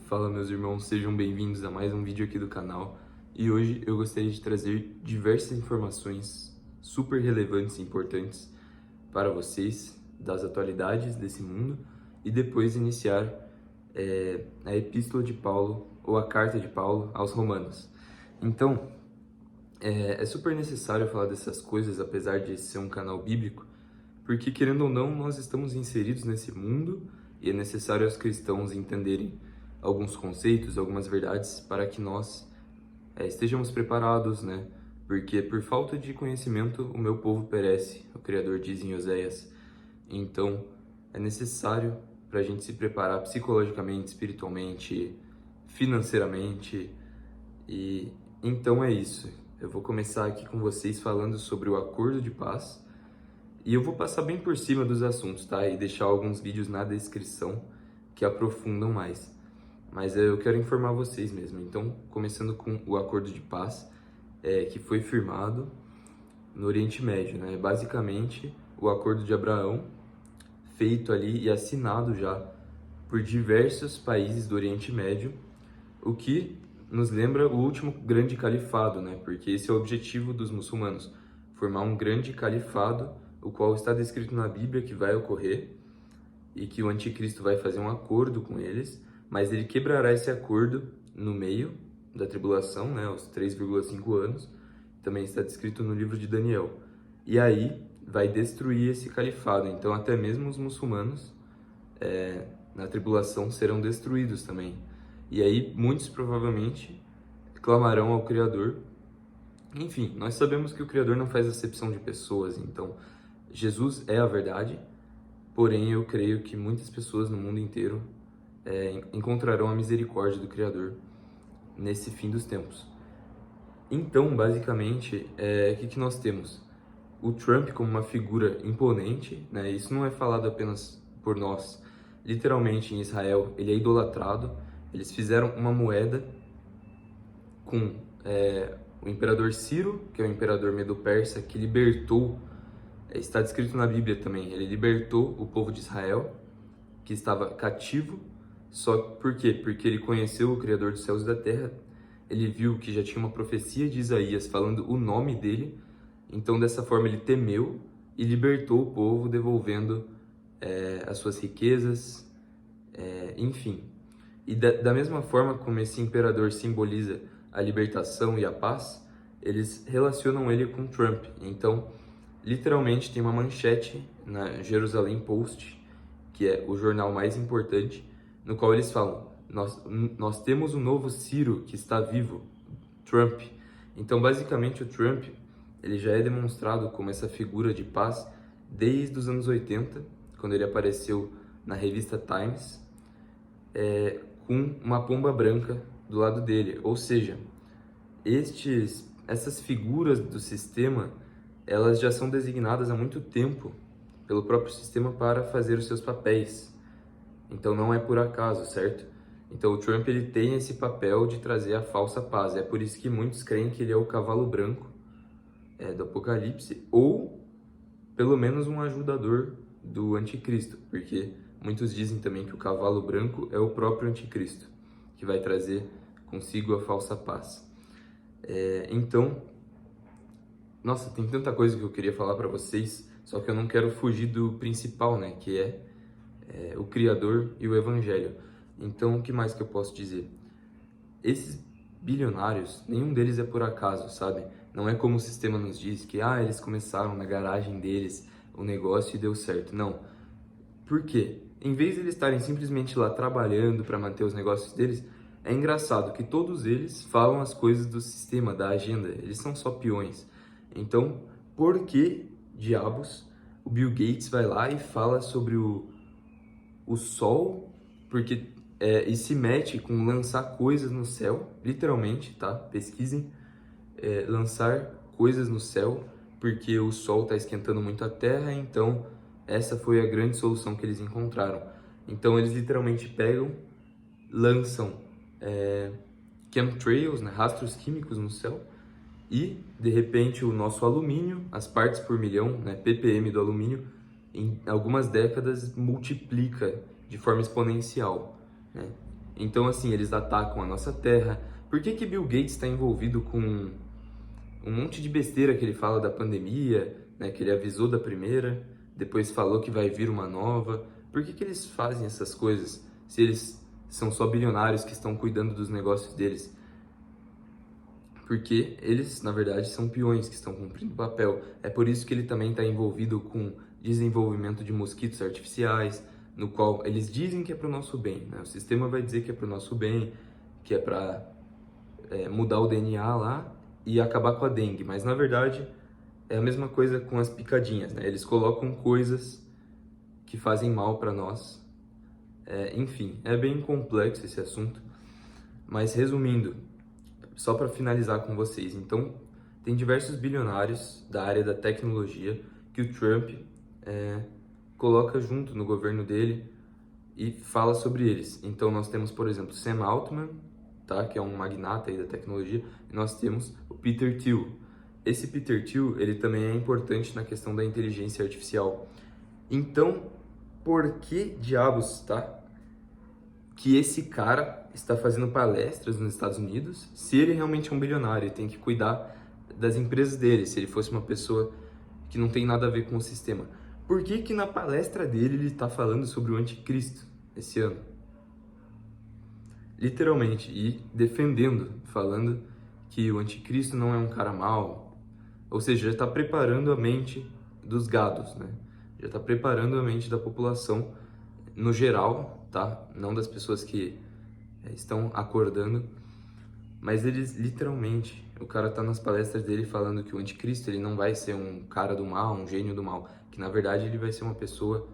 Fala, meus irmãos, sejam bem-vindos a mais um vídeo aqui do canal. E hoje eu gostaria de trazer diversas informações super relevantes e importantes para vocês das atualidades desse mundo e depois iniciar a Epístola de Paulo ou a Carta de Paulo aos Romanos. Então, é super necessário falar dessas coisas, apesar de ser um canal bíblico, porque, querendo ou não, nós estamos inseridos nesse mundo e é necessário aos cristãos entenderem alguns conceitos, algumas verdades, para que nós estejamos preparados, né? Porque por falta de conhecimento o meu povo perece, o Criador diz em Oséias. Então, é necessário para a gente se preparar psicologicamente, espiritualmente, financeiramente. E então é isso. Eu vou começar aqui com vocês falando sobre o acordo de paz. E eu vou passar bem por cima dos assuntos, tá? E deixar alguns vídeos na descrição que aprofundam mais. Mas eu quero informar vocês mesmo. Então, começando com o acordo de paz, que foi firmado no Oriente Médio, né? Basicamente, o acordo de Abraão, feito ali e assinado já por diversos países do Oriente Médio, o que nos lembra o último grande califado, né? Porque esse é o objetivo dos muçulmanos, formar um grande califado, o qual está descrito na Bíblia que vai ocorrer e que o anticristo vai fazer um acordo com eles, mas ele quebrará esse acordo no meio da tribulação, né, aos 3,5 anos, também está descrito no livro de Daniel. E aí vai destruir esse califado, então até mesmo os muçulmanos na tribulação serão destruídos também. E aí muitos provavelmente clamarão ao Criador. Enfim, nós sabemos que o Criador não faz acepção de pessoas, então Jesus é a verdade, porém eu creio que muitas pessoas no mundo inteiro encontrarão a misericórdia do Criador nesse fim dos tempos. Então, basicamente, o que nós temos? O Trump como uma figura imponente, né? Isso não é falado apenas por nós. Literalmente, em Israel, ele é idolatrado. Eles fizeram uma moeda com o imperador Ciro, que é o imperador medo-persa, que libertou, está descrito na Bíblia também, ele libertou o povo de Israel, que estava cativo. Só por quê? Porque ele conheceu o Criador dos céus e da terra, ele viu que já tinha uma profecia de Isaías falando o nome dele, então dessa forma ele temeu e libertou o povo, devolvendo as suas riquezas, enfim. E da mesma forma como esse imperador simboliza a libertação e a paz, eles relacionam ele com Trump. Então, literalmente tem uma manchete na Jerusalém Post, que é o jornal mais importante, no qual eles falam, nós temos um novo Ciro que está vivo, Trump. Então, basicamente, o Trump ele já é demonstrado como essa figura de paz desde os anos 80, quando ele apareceu na revista Times, com uma pomba branca do lado dele. Ou seja, essas figuras do sistema, elas já são designadas há muito tempo pelo próprio sistema para fazer os seus papéis. Então não é por acaso, certo? Então o Trump ele tem esse papel de trazer a falsa paz. É por isso que muitos creem que ele é o cavalo branco do Apocalipse, ou pelo menos um ajudador do anticristo, porque muitos dizem também que o cavalo branco é o próprio anticristo, que vai trazer consigo a falsa paz. Então, nossa, tem tanta coisa que eu queria falar para vocês, só que eu não quero fugir do principal, né, que é o Criador e o Evangelho. Então, o que mais que eu posso dizer? Esses bilionários, nenhum deles é por acaso, sabe? Não é como o sistema nos diz, que eles começaram na garagem deles o negócio e deu certo. Não. Por quê? Em vez de eles estarem simplesmente lá trabalhando para manter os negócios deles, é engraçado que todos eles falam as coisas do sistema, da agenda. Eles são só peões. Então, por que diabos o Bill Gates vai lá e fala sobre o sol, porque e se mete com lançar coisas no céu, literalmente, tá? Pesquisem, lançar coisas no céu, porque o sol está esquentando muito a terra, então essa foi a grande solução que eles encontraram. Então eles literalmente pegam, lançam chemtrails, né? Rastros químicos no céu, e de repente o nosso alumínio, as partes por milhão, né? ppm do alumínio, em algumas décadas multiplica de forma exponencial, né? Então, assim, eles atacam a nossa terra. Por que que Bill Gates está envolvido com um monte de besteira que ele fala da pandemia, né, que ele avisou da primeira, depois falou que vai vir uma nova? Por que que eles fazem essas coisas se eles são só bilionários que estão cuidando dos negócios deles? Porque eles, na verdade, são peões que estão cumprindo papel. É por isso que ele também está envolvido com desenvolvimento de mosquitos artificiais, no qual eles dizem que é para o nosso bem, né? O sistema vai dizer que é para o nosso bem, que é para mudar o DNA lá e acabar com a dengue, mas na verdade é a mesma coisa com as picadinhas, né? Eles colocam coisas que fazem mal para nós. Enfim, é bem complexo esse assunto, mas resumindo, só para finalizar com vocês, então tem diversos bilionários da área da tecnologia que o Trump coloca junto no governo dele e fala sobre eles. Então nós temos, por exemplo, Sam Altman, tá? Que é um magnata aí da tecnologia, e nós temos o Peter Thiel. Esse Peter Thiel, ele também é importante na questão da inteligência artificial. Então, por que diabos, tá? Que esse cara está fazendo palestras nos Estados Unidos, se ele realmente é um bilionário e tem que cuidar das empresas dele, se ele fosse uma pessoa que não tem nada a ver com o sistema? Por que que na palestra dele ele está falando sobre o anticristo esse ano? Literalmente, e defendendo, falando que o anticristo não é um cara mau, ou seja, já está preparando a mente dos gados, né? Já está preparando a mente da população no geral, tá? Não das pessoas que estão acordando, mas eles literalmente, o cara tá nas palestras dele falando que o anticristo ele não vai ser um cara do mal, um gênio do mal, que na verdade ele vai ser uma pessoa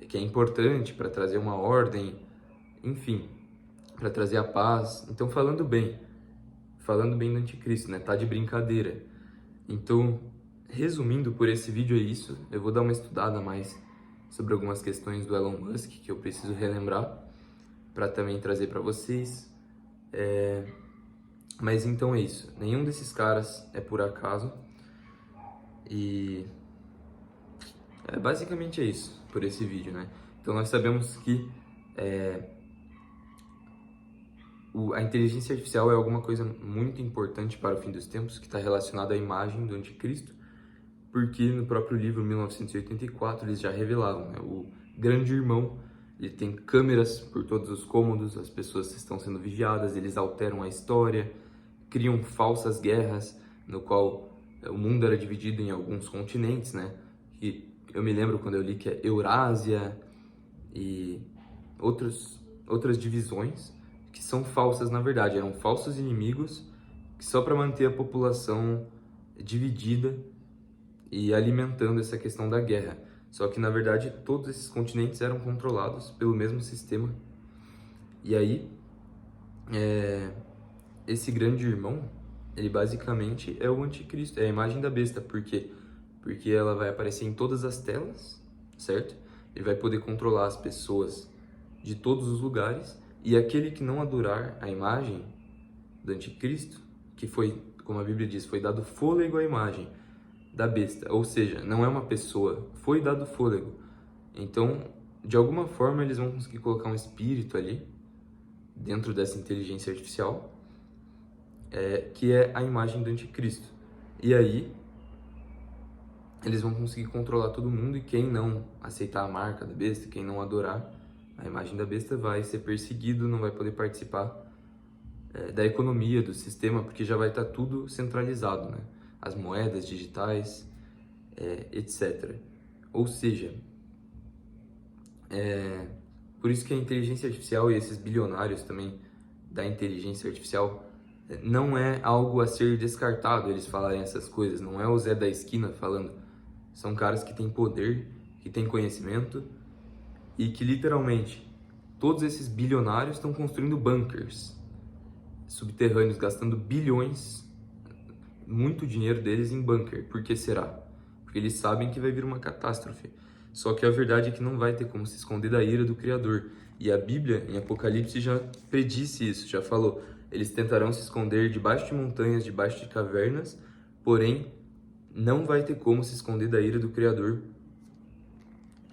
que é importante para trazer uma ordem, enfim, para trazer a paz. Então falando bem do anticristo, né? Tá de brincadeira. Então, resumindo por esse vídeo é isso. Eu vou dar uma estudada mais sobre algumas questões do Elon Musk que eu preciso relembrar para também trazer para vocês. Mas então é isso. Nenhum desses caras é por acaso. E basicamente é isso por esse vídeo, né? Então nós sabemos que a inteligência artificial é alguma coisa muito importante para o fim dos tempos, que está relacionada à imagem do anticristo, porque no próprio livro 1984 eles já revelavam, né? O grande irmão, ele tem câmeras por todos os cômodos, as pessoas estão sendo vigiadas, eles alteram a história, criam falsas guerras, no qual o mundo era dividido em alguns continentes, né? E eu me lembro quando eu li que é Eurásia e outras divisões que são falsas na verdade, eram falsos inimigos que só para manter a população dividida e alimentando essa questão da guerra. Só que na verdade todos esses continentes eram controlados pelo mesmo sistema. E aí esse grande irmão, ele basicamente é o anticristo, é a imagem da besta. Por quê? Porque ela vai aparecer em todas as telas, certo? Ele vai poder controlar as pessoas de todos os lugares, e aquele que não adorar a imagem do anticristo, que foi, como a Bíblia diz, foi dado fôlego à imagem da besta, ou seja, não é uma pessoa, foi dado fôlego. Então, de alguma forma, eles vão conseguir colocar um espírito ali, dentro dessa inteligência artificial, que é a imagem do anticristo. E aí, eles vão conseguir controlar todo mundo, e quem não aceitar a marca da besta, quem não adorar a imagem da besta, vai ser perseguido, não vai poder participar da economia, do sistema, porque já vai estar tudo centralizado, né? As moedas digitais, etc. Ou seja, por isso que a inteligência artificial e esses bilionários também da inteligência artificial não é algo a ser descartado eles falarem essas coisas, não é o Zé da esquina falando. São caras que têm poder, que têm conhecimento e que literalmente todos esses bilionários estão construindo bunkers subterrâneos, gastando bilhões, muito dinheiro deles em bunker. Por que será? Porque eles sabem que vai vir uma catástrofe. Só que a verdade é que não vai ter como se esconder da ira do Criador. E a Bíblia, em Apocalipse, já predisse isso, já falou. Eles tentarão se esconder debaixo de montanhas, debaixo de cavernas, porém não vai ter como se esconder da ira do Criador.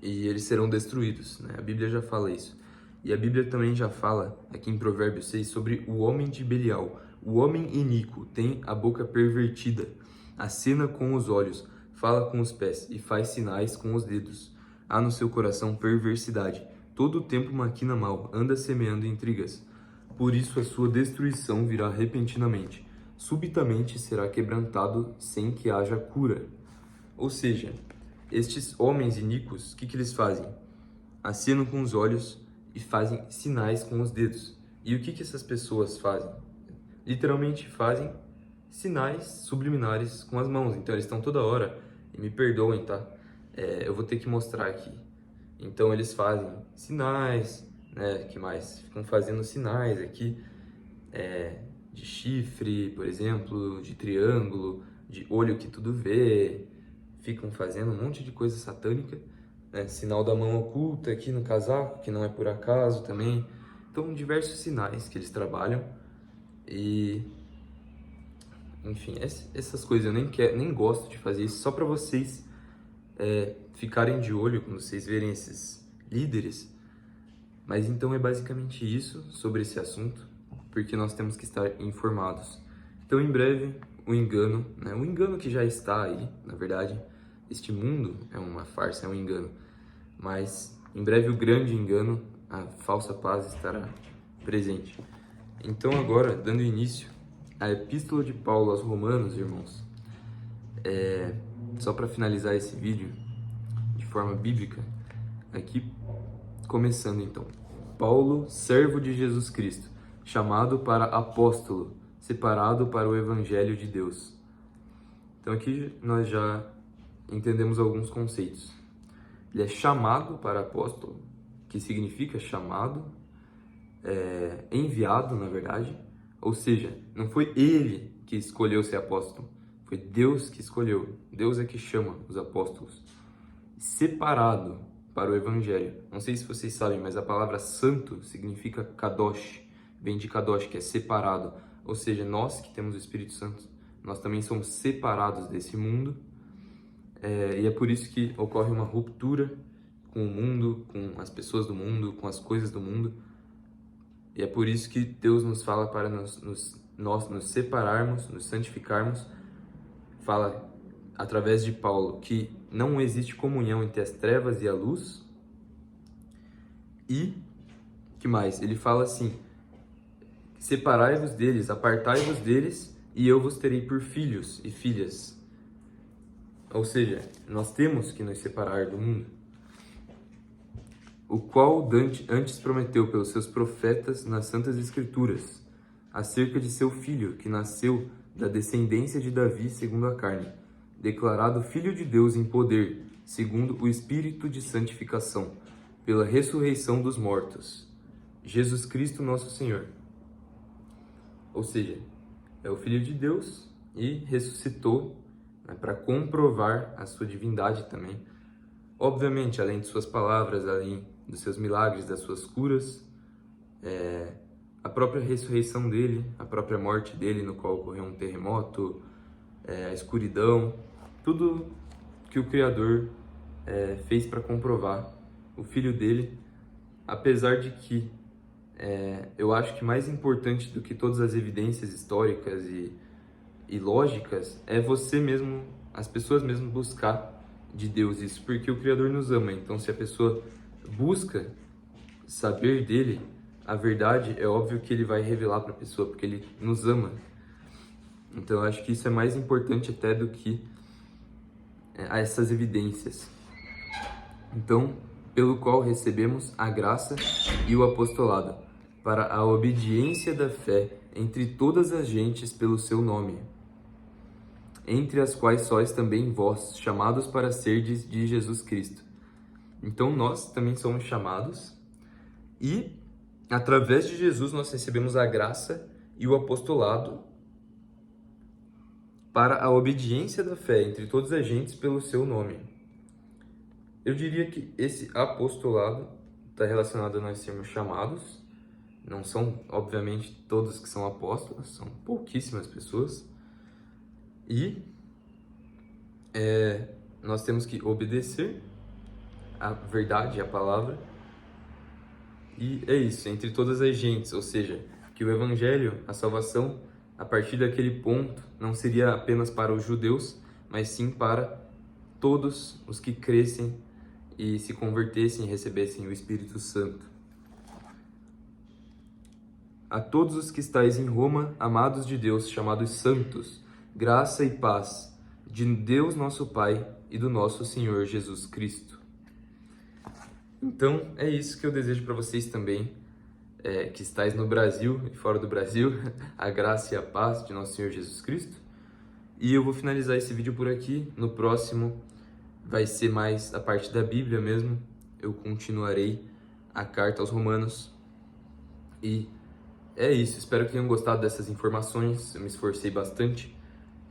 E eles serão destruídos, né? A Bíblia já fala isso. E a Bíblia também já fala, aqui em Provérbios 6, sobre o homem de Belial. O homem iníquo tem a boca pervertida, acena com os olhos, fala com os pés e faz sinais com os dedos. Há no seu coração perversidade. Todo o tempo maquina mal, anda semeando intrigas. Por isso a sua destruição virá repentinamente. Subitamente será quebrantado sem que haja cura. Ou seja, estes homens iníquos, o que eles fazem? Acenam com os olhos e fazem sinais com os dedos. E o que essas pessoas fazem? Literalmente fazem sinais subliminares com as mãos. Então eles estão toda hora, e me perdoem, tá? Eu vou ter que mostrar aqui. Então eles fazem sinais, né? Que mais? Ficam fazendo sinais aqui, de chifre, por exemplo, de triângulo, de olho que tudo vê. Ficam fazendo um monte de coisa satânica, né? Sinal da mão oculta aqui no casaco, que não é por acaso também. Então, diversos sinais que eles trabalham. E, enfim, essas coisas eu nem gosto de fazer isso, só para vocês ficarem de olho quando vocês verem esses líderes. Mas então é basicamente isso sobre esse assunto, porque nós temos que estar informados. Então, em breve, o engano, né? O engano que já está aí, na verdade, este mundo é uma farsa, é um engano. Mas, em breve, o grande engano, a falsa paz estará presente. Então, agora, dando início à Epístola de Paulo aos Romanos, irmãos, só para finalizar esse vídeo de forma bíblica, aqui começando então. Paulo, servo de Jesus Cristo, chamado para apóstolo, separado para o Evangelho de Deus. Então aqui nós já entendemos alguns conceitos. Ele é chamado para apóstolo, que significa chamado, enviado, na verdade. Ou seja, não foi ele que escolheu ser apóstolo, foi Deus que escolheu. Deus é que chama os apóstolos. Separado para o Evangelho. Não sei se vocês sabem, mas a palavra santo significa kadosh. Vem de kadosh, que é separado. Ou seja, nós que temos o Espírito Santo, nós também somos separados desse mundo. E é por isso que ocorre uma ruptura com o mundo, com as pessoas do mundo, com as coisas do mundo. E é por isso que Deus nos fala para nós nos separarmos, nos santificarmos. Fala através de Paulo que não existe comunhão entre as trevas e a luz. E, que mais? Ele fala assim: separai-vos deles, apartai-vos deles, e eu vos terei por filhos e filhas. Ou seja, nós temos que nos separar do mundo, o qual Dante antes prometeu pelos seus profetas nas Santas Escrituras, acerca de seu filho, que nasceu da descendência de Davi segundo a carne, declarado Filho de Deus em poder, segundo o Espírito de santificação, pela ressurreição dos mortos, Jesus Cristo nosso Senhor. Ou seja, é o Filho de Deus e ressuscitou, né, para comprovar a sua divindade também. Obviamente, além de suas palavras, além dos seus milagres, das suas curas, a própria ressurreição dele, a própria morte dele, no qual ocorreu um terremoto, a escuridão, tudo que o Criador fez para comprovar o Filho dele, apesar de que eu acho que mais importante do que todas as evidências históricas e lógicas é você mesmo, as pessoas mesmo buscar de Deus isso, porque o Criador nos ama. Então, se a pessoa busca saber dele, a verdade, é óbvio que ele vai revelar para a pessoa, porque ele nos ama. Então, eu acho que isso é mais importante até do que essas evidências. Então, pelo qual recebemos a graça e o apostolado, para a obediência da fé entre todas as gentes pelo seu nome, entre as quais sois também vós, chamados para serdes de Jesus Cristo. Então, nós também somos chamados e, através de Jesus, nós recebemos a graça e o apostolado para a obediência da fé entre todas as gentes pelo seu nome. Eu diria que esse apostolado está relacionado a nós sermos chamados. Não são, obviamente, todos que são apóstolos, são pouquíssimas pessoas. E nós temos que obedecer a verdade, a palavra, E é isso, entre todas as gentes, ou seja, que o evangelho, a salvação, a partir daquele ponto, não seria apenas para os judeus, mas sim para todos os que crescem e se convertessem e recebessem o Espírito Santo. A todos os que estáis em Roma, amados de Deus, chamados santos, graça e paz de Deus nosso Pai e do nosso Senhor Jesus Cristo. Então, é isso que eu desejo para vocês também, que estáis no Brasil e fora do Brasil, a graça e a paz de nosso Senhor Jesus Cristo. E eu vou finalizar esse vídeo por aqui. No próximo vai ser mais a parte da Bíblia mesmo. Eu continuarei a carta aos Romanos. E é isso. Espero que tenham gostado dessas informações. Eu me esforcei bastante.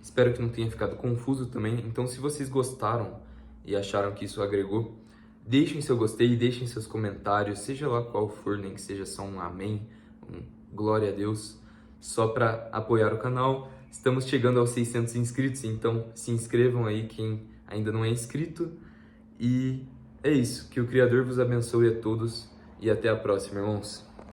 Espero que não tenha ficado confuso também. Então, se vocês gostaram e acharam que isso agregou, deixem seu gostei, deixem seus comentários, seja lá qual for, nem que seja só um amém, um glória a Deus, só para apoiar o canal. Estamos chegando aos 600 inscritos, então se inscrevam aí quem ainda não é inscrito. E é isso, que o Criador vos abençoe a todos e até a próxima, irmãos.